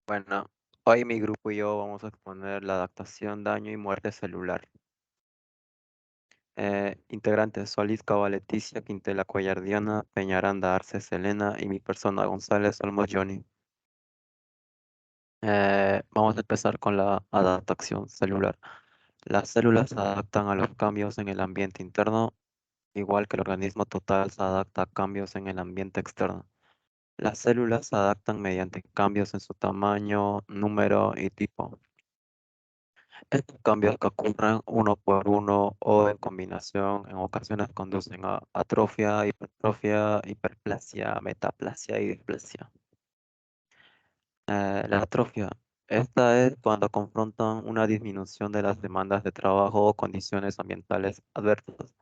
Bueno, hoy mi grupo y yo vamos a exponer la adaptación, daño y muerte celular. Integrantes: Solís Cava Leticia, Quintela Cuellar Diana, Peñaranda Arce Selena y mi persona González Olmos Johnny. Vamos a empezar con la adaptación celular. Las células se adaptan a los cambios en el ambiente interno, igual que el organismo total se adapta a cambios en el ambiente externo. Las células se adaptan mediante cambios en su tamaño, número y tipo. Estos cambios que ocurren uno por uno o en combinación en ocasiones conducen a atrofia, hiperplasia, metaplasia y displasia. La atrofia. Esta es cuando confrontan una disminución de las demandas de trabajo o condiciones ambientales adversas.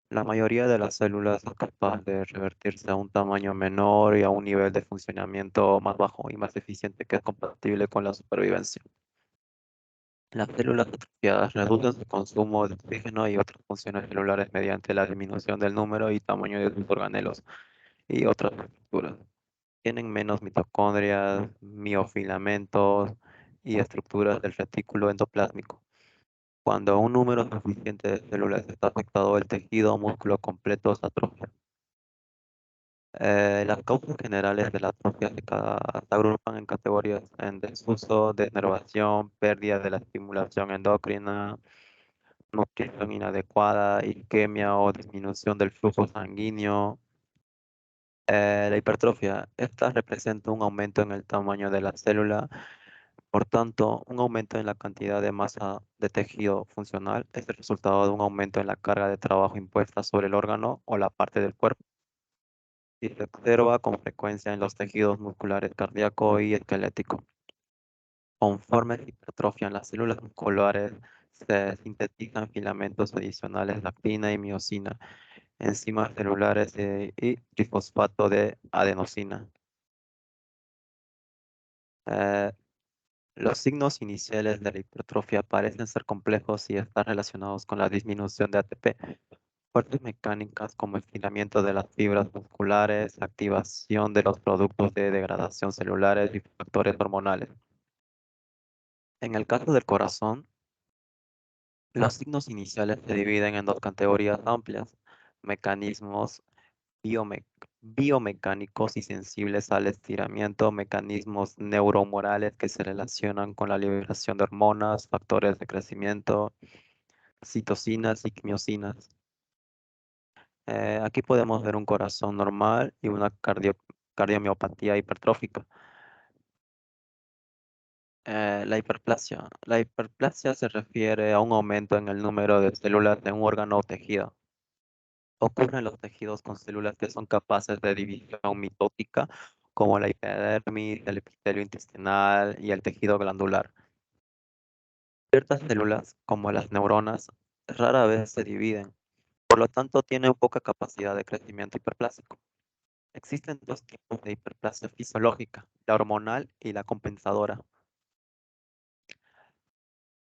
La mayoría de las células es capaz de revertirse a un tamaño menor y a un nivel de funcionamiento más bajo y más eficiente que es compatible con la supervivencia. Las células atrofiadas reducen su consumo de oxígeno y otras funciones celulares mediante la disminución del número y tamaño de sus organelos y otras estructuras. Tienen menos mitocondrias, miofilamentos y estructuras del retículo endoplásmico. Cuando un número suficiente de células está afectado, el tejido o músculo completo se atrofia. Las causas generales de la atrofia se agrupan en categorías en desuso, denervación, pérdida de la estimulación endocrina, nutrición inadecuada, isquemia o disminución del flujo sanguíneo. La hipertrofia, esta representa un aumento en el tamaño de la célula, por tanto, un aumento en la cantidad de masa de tejido funcional es el resultado de un aumento en la carga de trabajo impuesta sobre el órgano o la parte del cuerpo y se observa con frecuencia en los tejidos musculares cardíaco y esquelético. Conforme se hipertrofian las células musculares, se sintetizan filamentos adicionales de actina y miosina, enzimas celulares y trifosfato de adenosina. Eh, los signos iniciales de la hipertrofia parecen ser complejos y están relacionados con la disminución de ATP, fuerzas mecánicas como estiramiento de las fibras musculares, activación de los productos de degradación celulares y factores hormonales. En el caso del corazón, los signos iniciales se dividen en dos categorías amplias: mecanismos biome- biomecánicos y sensibles al estiramiento, mecanismos neuromorales que se relacionan con la liberación de hormonas, factores de crecimiento, citocinas y quimiosinas. Aquí podemos ver un corazón normal y una cardiomiopatía hipertrófica. La hiperplasia. La hiperplasia se refiere a un aumento en el número de células de un órgano o tejido. Ocurre en los tejidos con células que son capaces de división mitótica, como la epidermis, el epitelio intestinal y el tejido glandular. Ciertas células, como las neuronas, rara vez se dividen, por lo tanto tienen poca capacidad de crecimiento hiperplásico. Existen dos tipos de hiperplasia fisiológica: la hormonal y la compensadora.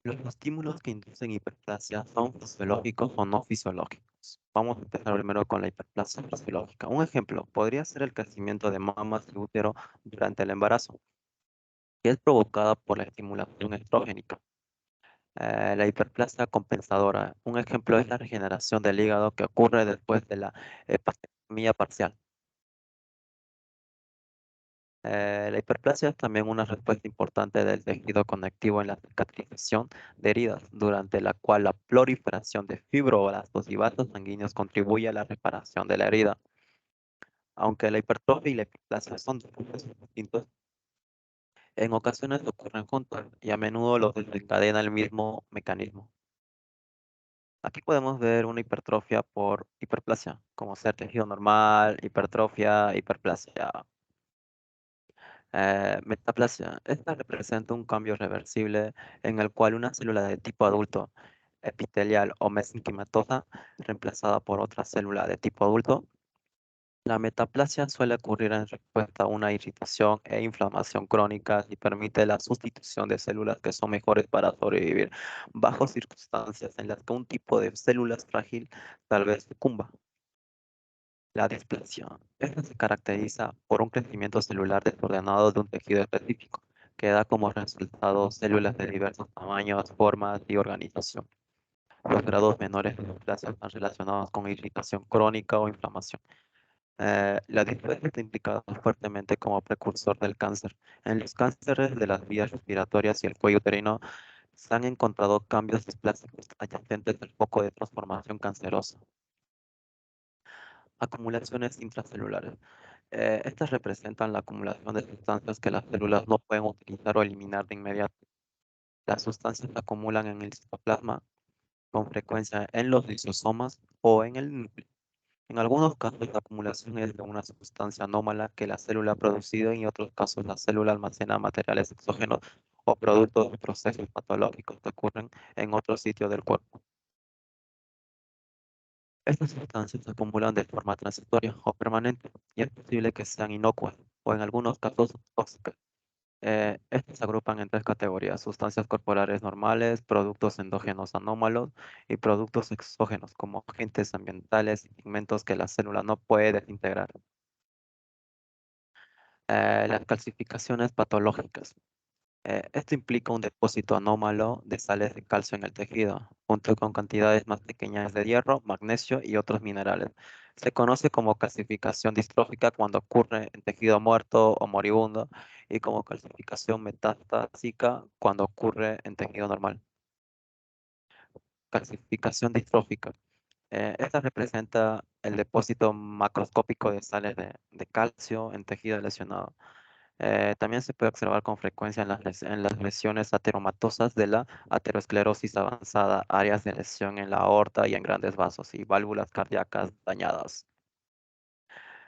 Los estímulos que inducen hiperplasia son fisiológicos o no fisiológicos. Vamos a empezar primero con la hiperplasia fisiológica. Un ejemplo podría ser el crecimiento de mamas y útero durante el embarazo, que es provocada por la estimulación estrógénica. La hiperplasia compensadora. Un ejemplo es la regeneración del hígado que ocurre después de la hepatectomía parcial. La hiperplasia es también una respuesta importante del tejido conectivo en la cicatrización de heridas, durante la cual la proliferación de fibroblastos y vasos sanguíneos contribuye a la reparación de la herida. Aunque la hipertrofia y la hiperplasia son dos procesos distintos, en ocasiones ocurren juntos y a menudo los desencadena el mismo mecanismo. Aquí podemos ver una hipertrofia por hiperplasia, como ser tejido normal, hipertrofia, hiperplasia. Metaplasia. Esta representa un cambio reversible en el cual una célula de tipo adulto, epitelial o mesenquimatosa, reemplazada por otra célula de tipo adulto. La metaplasia suele ocurrir en respuesta a una irritación e inflamación crónicas y permite la sustitución de células que son mejores para sobrevivir bajo circunstancias en las que un tipo de células frágil tal vez sucumba. La displasia. Esta se caracteriza por un crecimiento celular desordenado de un tejido específico, que da como resultado células de diversos tamaños, formas y organización. Los grados menores de neoplasia están relacionados con irritación crónica o inflamación. La displasia está implicada fuertemente como precursor del cáncer. En los cánceres de las vías respiratorias y el cuello uterino se han encontrado cambios displásicos adyacentes al foco de transformación cancerosa. Acumulaciones intracelulares. Estas representan la acumulación de sustancias que las células no pueden utilizar o eliminar de inmediato. Las sustancias se acumulan en el citoplasma, con frecuencia en los lisosomas o en el núcleo. En algunos casos, la acumulación es de una sustancia anómala que la célula ha producido y en otros casos la célula almacena materiales exógenos o productos de procesos patológicos que ocurren en otro sitio del cuerpo. Estas sustancias se acumulan de forma transitoria o permanente y es posible que sean inocuas o en algunos casos tóxicas. Estas se agrupan en tres categorías: sustancias corporales normales, productos endógenos anómalos y productos exógenos como agentes ambientales y pigmentos que la célula no puede desintegrar. Las calcificaciones patológicas. Esto implica un depósito anómalo de sales de calcio en el tejido, junto con cantidades más pequeñas de hierro, magnesio y otros minerales. Se conoce como calcificación distrófica cuando ocurre en tejido muerto o moribundo y como calcificación metastásica cuando ocurre en tejido normal. Calcificación distrófica. Esta representa el depósito macroscópico de sales de calcio en tejido lesionado. También se puede observar con frecuencia en en las lesiones ateromatosas de la aterosclerosis avanzada, áreas de lesión en la aorta y en grandes vasos y válvulas cardíacas dañadas.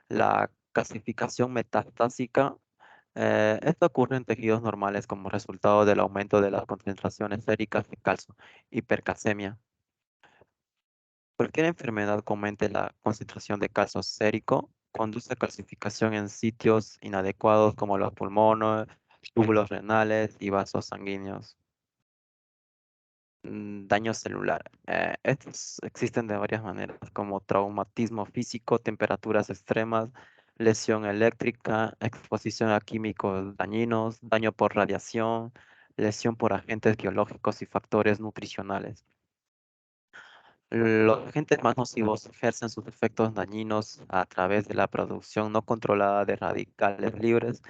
La calcificación metastásica, esto ocurre en tejidos normales como resultado del aumento de las concentraciones séricas de calcio, hipercalcemia. Cualquier enfermedad que aumente la concentración de calcio sérico conduce a calcificación en sitios inadecuados como los pulmones, túbulos renales y vasos sanguíneos. Daño celular. Estos existen de varias maneras, como traumatismo físico, temperaturas extremas, lesión eléctrica, exposición a químicos dañinos, daño por radiación, lesión por agentes biológicos y factores nutricionales. Los agentes más nocivos ejercen sus efectos dañinos a través de la producción no controlada de radicales libres,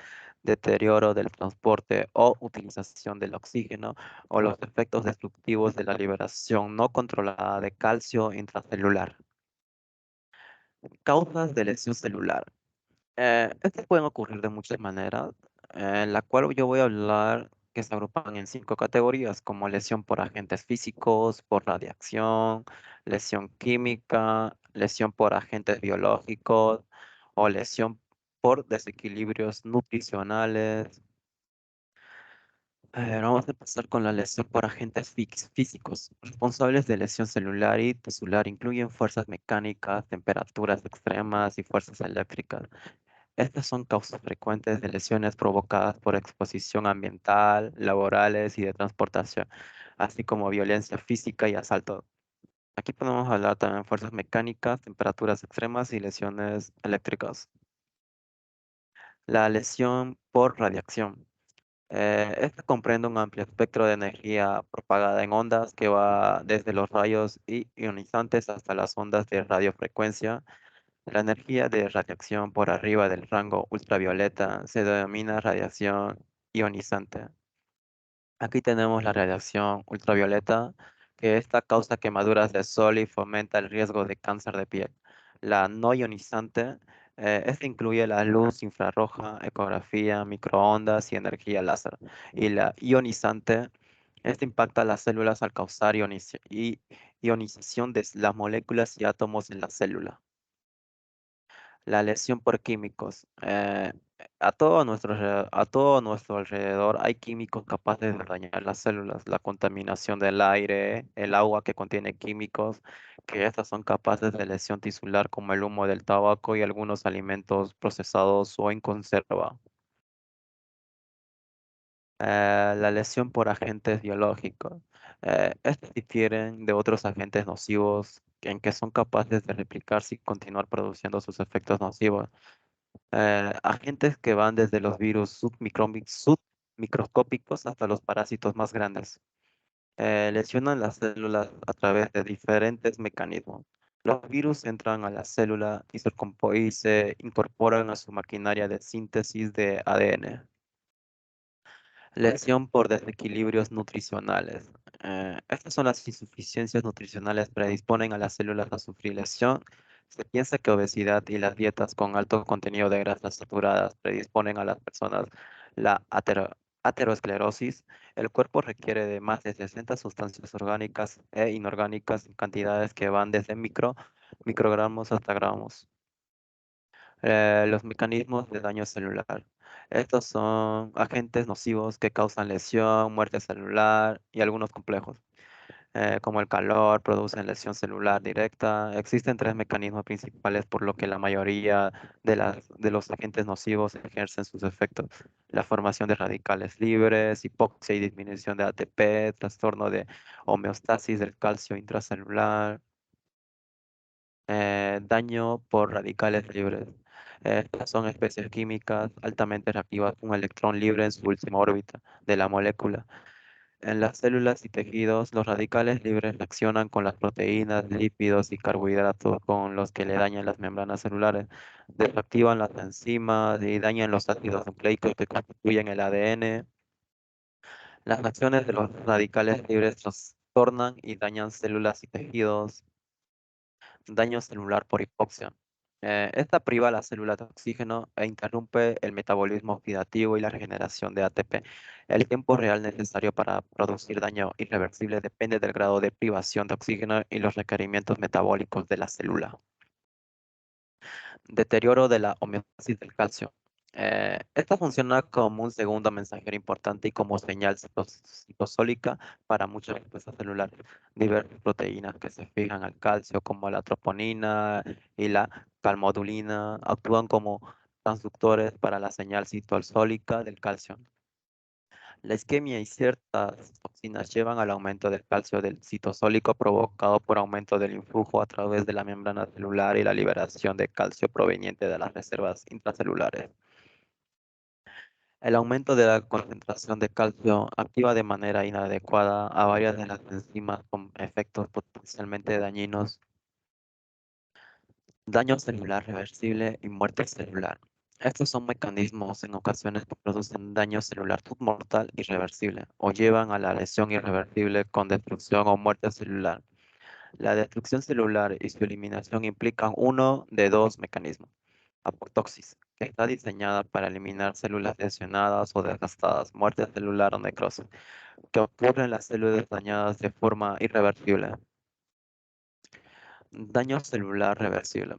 deterioro del transporte o utilización del oxígeno, o los efectos destructivos de la liberación no controlada de calcio intracelular. Causas de lesión celular. Estas pueden ocurrir de muchas maneras, en la cual yo voy a hablar que se agrupan en cinco categorías, como lesión por agentes físicos, por radiación, lesión química, lesión por agentes biológicos o lesión por desequilibrios nutricionales. Vamos a empezar con la lesión por agentes físicos. Responsables de lesión celular y tisular incluyen fuerzas mecánicas, temperaturas extremas y fuerzas eléctricas. Estas son causas frecuentes de lesiones provocadas por exposición ambiental, laborales y de transportación, así como violencia física y asalto. Aquí podemos hablar también de fuerzas mecánicas, temperaturas extremas y lesiones eléctricas. La lesión por radiación. Esta comprende un amplio espectro de energía propagada en ondas que va desde los rayos ionizantes hasta las ondas de radiofrecuencia. La energía de radiación por arriba del rango ultravioleta se denomina radiación ionizante. Aquí tenemos la radiación ultravioleta, que esta causa quemaduras de sol y fomenta el riesgo de cáncer de piel. La no ionizante, esta incluye la luz infrarroja, ecografía, microondas y energía láser. Y la ionizante, esta impacta las células al causar ionización de las moléculas y átomos en la célula. La lesión por químicos. A todo nuestro alrededor hay químicos capaces de dañar las células. La contaminación del aire, el agua que contiene químicos, que estas son capaces de lesión tisular como el humo del tabaco y algunos alimentos procesados o en conserva. La lesión por agentes biológicos. Estos difieren de otros agentes nocivos en que son capaces de replicarse y continuar produciendo sus efectos nocivos. Agentes que van desde los virus submicróticos microscópicos hasta los parásitos más grandes. Lesionan las células a través de diferentes mecanismos. Los virus entran a la célula y se incorporan a su maquinaria de síntesis de ADN. Lesión por desequilibrios nutricionales. Estas son las insuficiencias nutricionales predisponen a las células a sufrir lesión. Se piensa que obesidad y las dietas con alto contenido de grasas saturadas predisponen a las personas la aterosclerosis. El cuerpo requiere de más de 60 sustancias orgánicas e inorgánicas en cantidades que van desde microgramos hasta gramos. Los mecanismos de daño celular. Estos son agentes nocivos que causan lesión, muerte celular y algunos complejos, como el calor, producen lesión celular directa. Existen tres mecanismos principales por lo que la mayoría de los agentes nocivos ejercen sus efectos. La formación de radicales libres, hipoxia y disminución de ATP, trastorno de homeostasis del calcio intracelular, daño por radicales libres. Estas son especies químicas altamente reactivas con un electrón libre en su última órbita de la molécula. En las células y tejidos, los radicales libres reaccionan con las proteínas, lípidos y carbohidratos con los que le dañan las membranas celulares, desactivan las enzimas y dañan los ácidos nucleicos que constituyen el ADN. Las acciones de los radicales libres trastornan y dañan células y tejidos. Daño celular por hipoxia. Esta priva a la célula de oxígeno e interrumpe el metabolismo oxidativo y la regeneración de ATP. El tiempo real necesario para producir daño irreversible depende del grado de privación de oxígeno y los requerimientos metabólicos de la célula. Deterioro de la homeostasis del calcio. Esta funciona como un segundo mensajero importante y como señal citosólica para muchas respuestas celulares. Diversas proteínas que se fijan al calcio, como la troponina y la calmodulina, actúan como transductores para la señal citosólica del calcio. La isquemia y ciertas toxinas llevan al aumento del calcio del citosólico provocado por aumento del influjo a través de la membrana celular y la liberación de calcio proveniente de las reservas intracelulares. El aumento de la concentración de calcio activa de manera inadecuada a varias de las enzimas con efectos potencialmente dañinos, daño celular reversible y muerte celular. Estos son mecanismos en ocasiones que producen daño celular submortal irreversible o llevan a la lesión irreversible con destrucción o muerte celular. La destrucción celular y su eliminación implican uno de dos mecanismos. Apoptosis, que está diseñada para eliminar células lesionadas o desgastadas, muerte celular o necrosis, que ocurre en las células dañadas de forma irreversible. Daño celular reversible.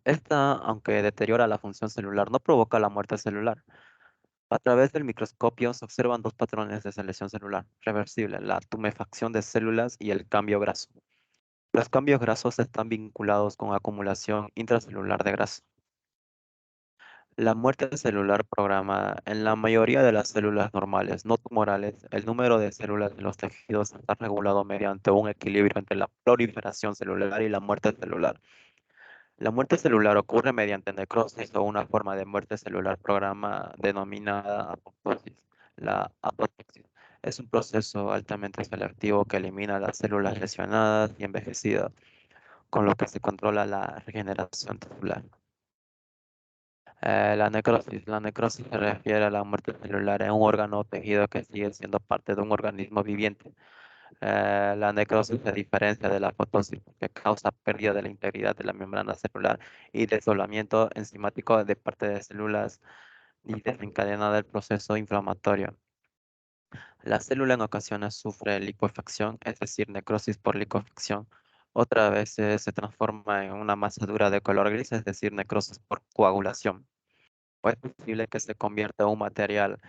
Esta, aunque deteriora la función celular, no provoca la muerte celular. A través del microscopio se observan dos patrones de selección celular reversible, la tumefacción de células y el cambio graso. Los cambios grasos están vinculados con acumulación intracelular de grasa. La muerte celular programada. En la mayoría de las células normales no tumorales, el número de células en los tejidos está regulado mediante un equilibrio entre la proliferación celular y la muerte celular. La muerte celular ocurre mediante necrosis o una forma de muerte celular programada denominada apoptosis. La apoptosis es un proceso altamente selectivo que elimina las células lesionadas y envejecidas, con lo que se controla la regeneración celular. La necrosis. La necrosis se refiere a la muerte celular en un órgano o tejido que sigue siendo parte de un organismo viviente. La necrosis se diferencia de la apoptosis que causa pérdida de la integridad de la membrana celular y desdoblamiento enzimático de parte de células y desencadena el proceso inflamatorio. La célula en ocasiones sufre licuefacción, es decir, necrosis por licuefacción. Otras veces se transforma en una masa dura de color gris, es decir, necrosis por coagulación. O es posible que se convierta en un material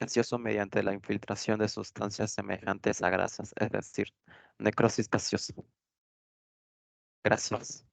gaseoso mediante la infiltración de sustancias semejantes a grasas, es decir, necrosis gaseosa. Gracias.